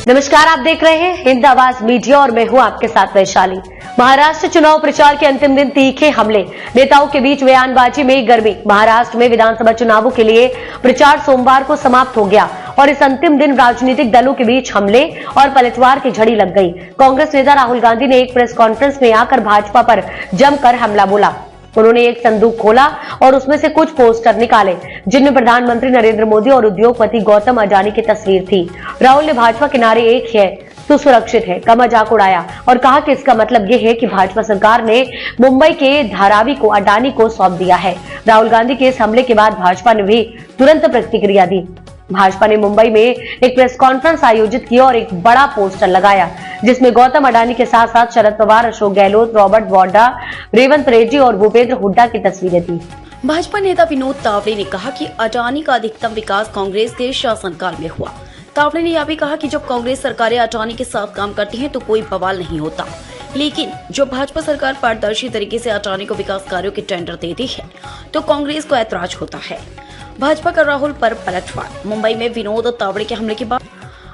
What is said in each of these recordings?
नमस्कार, आप देख रहे हैं हिंद आवाज मीडिया और मैं हूं आपके साथ वैशाली। महाराष्ट्र चुनाव प्रचार के अंतिम दिन तीखे हमले, नेताओं के बीच बयानबाजी में गर्मी। महाराष्ट्र में विधानसभा चुनावों के लिए प्रचार सोमवार को समाप्त हो गया और इस अंतिम दिन राजनीतिक दलों के बीच हमले और पलटवार की झड़ी लग गई। कांग्रेस नेता राहुल गांधी ने एक प्रेस कॉन्फ्रेंस में आकर भाजपा पर जमकर हमला बोला। उन्होंने एक संदूक खोला और उसमें से कुछ पोस्टर निकाले जिनमें प्रधानमंत्री नरेंद्र मोदी और उद्योगपति गौतम अडानी की तस्वीर थी। राहुल ने भाजपा के नारे एक है तो सुरक्षित है का मजाक उड़ाया और कहा कि इसका मतलब यह है कि भाजपा सरकार ने मुंबई के धारावी को अडानी को सौंप दिया है। राहुल गांधी के इस हमले के बाद भाजपा ने भी तुरंत प्रतिक्रिया दी। भाजपा ने मुंबई में एक प्रेस कॉन्फ्रेंस आयोजित की और एक बड़ा पोस्टर लगाया जिसमें गौतम अडानी के साथ साथ शरद पवार, अशोक गहलोत, रॉबर्ट वाड्रा, रेवंत रेड्डी और भूपेंद्र हुड्डा की तस्वीरें थी। भाजपा नेता विनोद तावड़े ने कहा कि अडानी का अधिकतम विकास कांग्रेस के शासनकाल में हुआ। तावड़े ने यह भी कहा कि जब कांग्रेस सरकारें अडानी के साथ काम करती हैं तो कोई बवाल नहीं होता, लेकिन जो भाजपा सरकार पारदर्शी तरीके से अडानी को विकास कार्यों के टेंडर देती है तो कांग्रेस को ऐतराज होता है। भाजपा का राहुल पर पलटवार। मुंबई में विनोद तावड़े के हमले के बाद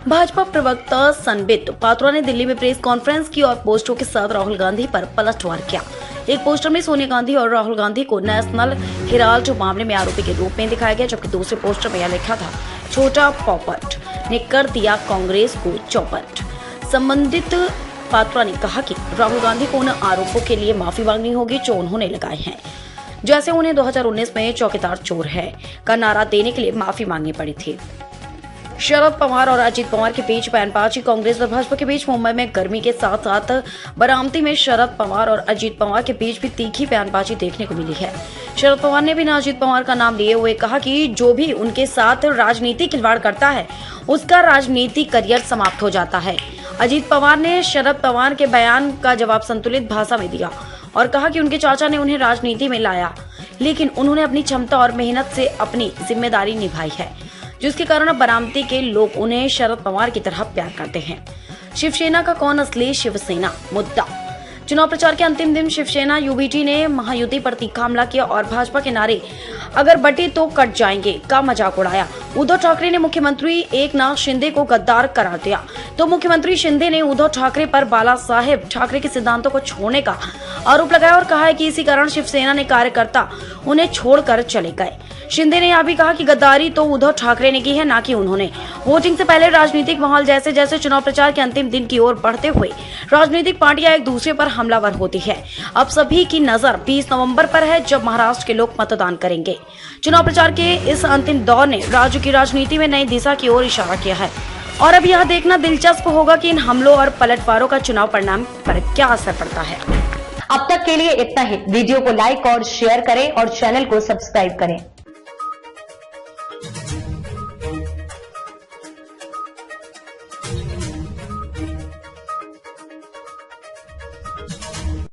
भाजपा प्रवक्ता संबित पात्रा ने दिल्ली में प्रेस कॉन्फ्रेंस की और पोस्टरों के साथ राहुल गांधी पर पलटवार किया। एक पोस्टर में सोनिया गांधी और राहुल गांधी को नेशनल हेराल्ड मामले में आरोपी के रूप में दिखाया गया, जबकि दूसरे पोस्टर में यह लिखा था, छोटा पॉपट ने कर दिया कांग्रेस को चौपट। संबंधित पात्रा ने कहा कि राहुल गांधी को उन आरोपों के लिए माफी मांगनी होगी जो उन्होंने लगाए हैं, जैसे उन्हें 2019 में चौकीदार चोर है का नारा देने के लिए माफी मांगनी पड़ी थी। शरद पवार और अजीत पवार के बीच बयानबाजी। कांग्रेस और भाजपा के बीच मुंबई में गर्मी के साथ साथ बारामती में शरद पवार और अजीत पवार के बीच भी तीखी बयानबाजी देखने को मिली है। शरद पवार ने भी अजीत पवार का नाम लिए हुए कहा कि जो भी उनके साथ राजनीतिक खिलवाड़ करता है उसका राजनीतिक करियर समाप्त हो जाता है। अजीत पवार ने शरद पवार के बयान का जवाब संतुलित भाषा में दिया और कहा कि उनके चाचा ने उन्हें राजनीति में लाया, लेकिन उन्होंने अपनी क्षमता और मेहनत से अपनी जिम्मेदारी निभाई है, जिसके कारण अब बारामती के लोग उन्हें शरद पवार की तरह प्यार करते हैं। शिवसेना का कौन असली शिवसेना मुद्दा। चुनाव प्रचार के अंतिम दिन शिवसेना यूबीटी ने महायुति पर तीखा हमला किया और भाजपा के नारे अगर बटे तो कट जाएंगे का मजाक उड़ाया। उद्धव ठाकरे ने मुख्यमंत्री एकनाथ शिंदे को गद्दार करार दिया तो मुख्यमंत्री शिंदे ने उद्धव ठाकरे पर बाला साहेब ठाकरे के सिद्धांतों को छोड़ने का आरोप लगाया और कहा है कि इसी कारण शिवसेना ने कार्यकर्ता उन्हें छोड़कर चले गए। शिंदे ने यह भी कहा कि गद्दारी तो उद्धव ठाकरे ने की है, ना कि उन्होंने। वोटिंग से पहले राजनीतिक माहौल जैसे जैसे चुनाव प्रचार के अंतिम दिन की ओर बढ़ते हुए राजनीतिक पार्टियां एक दूसरे पर हमलावर होती है। अब सभी की नजर 20 नवंबर पर है, जब महाराष्ट्र के लोग मतदान करेंगे। चुनाव प्रचार के इस अंतिम दौर ने राज्य की राजनीति में नई दिशा की ओर इशारा किया है और अब यह देखना दिलचस्प होगा कि इन हमलों और पलटवारों का चुनाव परिणाम पर क्या असर पड़ता है। अब तक के लिए इतना ही। वीडियो को लाइक और शेयर करें और चैनल को सब्सक्राइब करें।